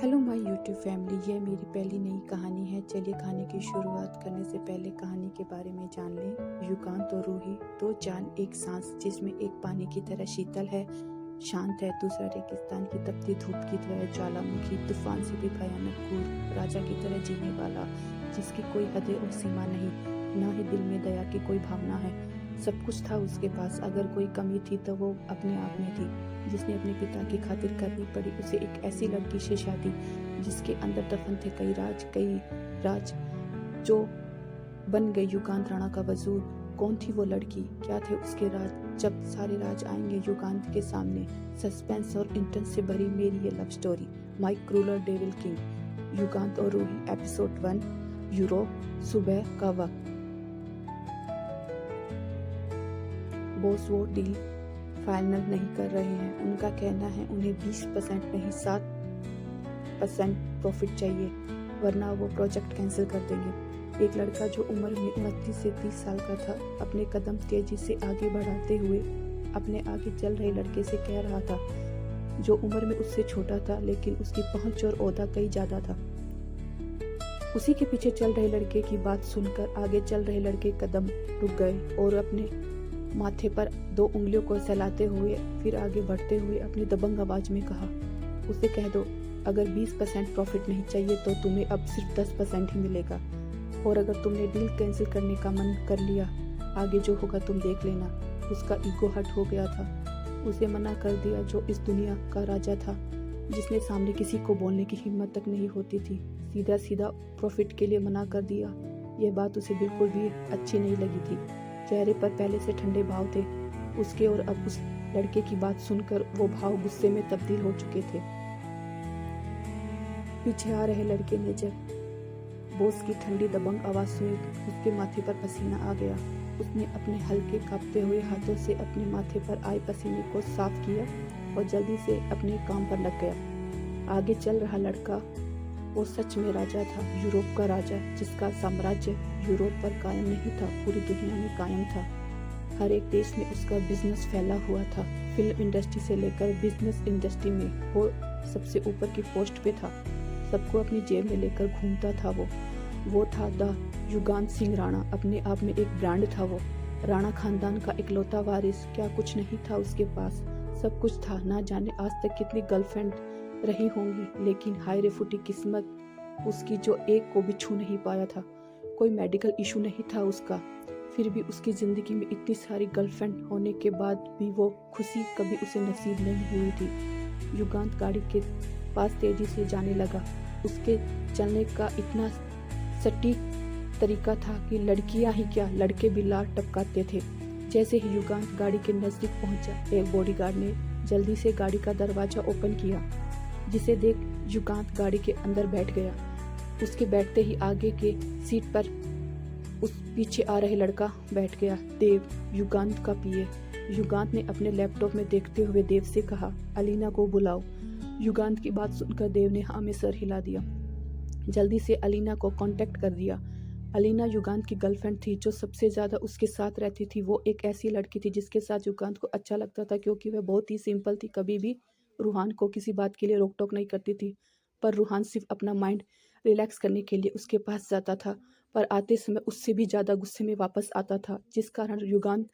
Hello my YouTube family. ये मेरी पहली नई कहानी है। चलिए कहानी की शुरुआत करने से पहले कहानी के बारे में जान लें। युगांत और रूही, दो जान एक सांस, जिसमें एक पानी की तरह शीतल है, शांत है, दूसरा रेगिस्तान की तपती धूप की तरह ज्वालामुखी, तूफान से भी भयानक क्रूर, राजा की तरह जीने वाला, जिसकी कोई हदें और सीमा नहीं, ना ही दिल में दया की कोई भावना है। सब कुछ था उसके पास, अगर कोई कमी थी तो वो अपने आप में थी। जिसने अपने पिता की खातिर करनी पड़ी उसे एक ऐसी लड़की से शादी जिसके अंदर दफन थे कई राज जो बन गए युगांत राणा का वजूद। कौन थी वो लड़की, क्या थे उसके राज? जब सारे राज आएंगे युगांत के सामने। सस्पेंस और इंटेंस से भरी मेरी ये लव स्टोरी, माई क्रूलर डेविल किंग, युगांत और रूही, एपिसोड 1। यूरोप, सुबह का वक्त। बॉस वो डील फाइनल नहीं कर रहे हैं। उनका कहना है उन्हें 20% नहीं 7% प्रॉफिट चाहिए, वरना वो प्रोजेक्ट कैंसिल कर देंगे। एक लड़का जो उम्र में 29 से 30 साल का था, अपने कदम तेजी से आगे बढ़ाते हुए अपने आगे चल रहे लड़के से कह रहा था, जो उम्र में उससे छोटा था लेकिन उसकी पहुंच और ओहदा कई ज्यादा था। उसी के पीछे चल रहे लड़के की बात सुनकर आगे चल रहे लड़के कदम रुक गए और अपने माथे पर 2 उंगलियों को सहलाते हुए फिर आगे बढ़ते हुए अपनी दबंग आवाज में कहा, उसे कह दो अगर 20% प्रॉफिट नहीं चाहिए तो तुम्हें अब सिर्फ 10% ही मिलेगा, और अगर तुमने डील कैंसिल करने का मन कर लिया, आगे जो होगा तुम देख लेना। उसका ईगो हर्ट हो गया था। उसे मना कर दिया जो इस दुनिया का राजा था, जिसने सामने किसी को बोलने की हिम्मत तक नहीं होती थी। सीधा सीधा प्रॉफिट के लिए मना कर दिया। यह बात उसे बिल्कुल भी अच्छी नहीं लगी थी। चेहरे पर पहले से ठंडे भाव थे उसके, और अब उस लड़के की बात सुनकर वो भाव गुस्से में तब्दील हो चुके थे। पीछे आ रहे लड़के ने जब बॉस की ठंडी दबंग आवाज सुनी, उसके माथे पर पसीना आ गया। उसने अपने हल्के कांपते हुए हाथों से अपने माथे पर आए पसीने को साफ किया और जल्दी से अपने काम पर लग गया। आगे चल रहा लड़का वो सच में राजा था, यूरोप का राजा, जिसका साम्राज्य यूरोप पर कायम नहीं था, पूरी दुनिया में कायम था। हर एक देश में उसका बिजनेस फैला हुआ था। फिल्म इंडस्ट्री से लेकर बिजनेस इंडस्ट्री में वो सबसे ऊपर की पोस्ट पे था। सबको अपनी जेब में लेकर घूमता था वो था द युगांत सिंह राणा। अपने आप में एक ब्रांड था वो। राणा खानदान का इकलौता वारिस। क्या कुछ नहीं था उसके पास? सब कुछ था। ना जाने आज तक कितनी गर्लफ्रेंड रही होंगी, लेकिन हाय रे फूटी किस्मत उसकी जो एक को भी छू नहीं पाया था। कोई मेडिकल इशू नहीं था उसका, फिर भी उसकी जिंदगी में इतनी सारी गर्लफ्रेंड होने के बाद भी वो खुशी कभी उसे नसीब नहीं हुई थी। युगांत गाड़ी के पास तेजी से जाने लगा। उसके चलने का इतना सटीक तरीका था कि लड़कियां ही क्या, लड़के भी लार टपकाते थे। जैसे ही युगांत गाड़ी के नजदीक पहुंचा, एक बॉडीगार्ड ने जल्दी से गाड़ी का दरवाजा ओपन किया, जिसे देख युगांत गाड़ी के अंदर बैठ गया। उसके बैठते ही आगे के सीट पर उस पीछे आ रहे लड़का बैठ गया, देव, युगांत का पीए। युगांत ने अपने लैपटॉप में देखते हुए देव से कहा, अलीना को बुलाओ। युगांत की बात सुनकर देव ने हाँ में सर हिला दिया। जल्दी से अलीना को कांटेक्ट कर दिया। अलीना युगांत की गर्लफ्रेंड थी, जो सबसे ज्यादा उसके साथ रहती थी। वो एक ऐसी लड़की थी जिसके साथ युगांत को अच्छा लगता था, क्योंकि वह बहुत ही सिंपल थी, कभी भी रूहान को किसी बात के लिए रोक टोक नहीं करती थी। पर रूहान सिर्फ अपना माइंड रिलैक्स करने के लिए उसके पास जाता था, पर आते समय उससे भी ज़्यादा गुस्से में वापस आता था, जिस कारण युगांत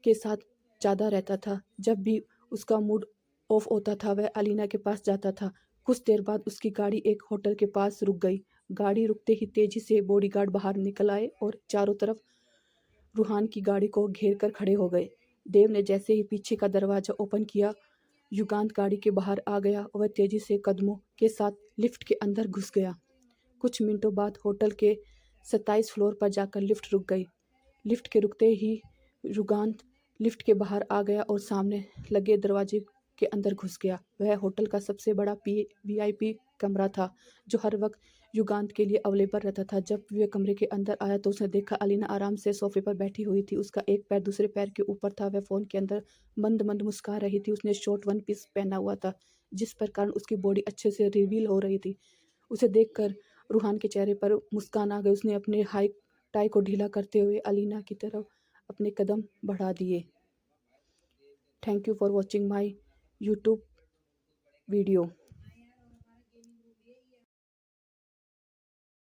के साथ ज़्यादा रहता था। जब भी उसका मूड ऑफ होता था वह अलीना के पास जाता था। कुछ देर बाद उसकी गाड़ी एक होटल के पास रुक गई। गाड़ी रुकते ही तेजी से बॉडीगार्ड बाहर निकल आए और चारों तरफ रूहान की गाड़ी को घेर कर खड़े हो गए। देव ने जैसे ही पीछे का दरवाजा ओपन किया, युगांत गाड़ी के बाहर आ गया और वह तेजी से कदमों के साथ लिफ्ट के अंदर घुस गया। कुछ मिनटों बाद होटल के 27 फ्लोर पर जाकर लिफ्ट रुक गई। लिफ्ट के रुकते ही युगांत लिफ्ट के बाहर आ गया और सामने लगे दरवाजे के अंदर घुस गया। वह होटल का सबसे बड़ा VIP कमरा था, जो हर वक्त युगांत के लिए अवेलेबल रहता था। जब वह कमरे के अंदर आया तो उसने देखा अलीना आराम से सोफे पर बैठी हुई थी। उसका एक पैर दूसरे पैर के ऊपर था। वह फोन के अंदर मंद मंद मुस्कुरा रही थी। उसने शॉर्ट 1 पीस पहना हुआ था, जिस पर कारण उसकी बॉडी अच्छे से रिवील हो रही थी। उसे देखकर रूहान के चेहरे पर मुस्कान आ गई। उसने अपने हाई टाई को ढीला करते हुए अलीना की तरफ अपने कदम बढ़ा दिए। Thank you for watching my YouTube video.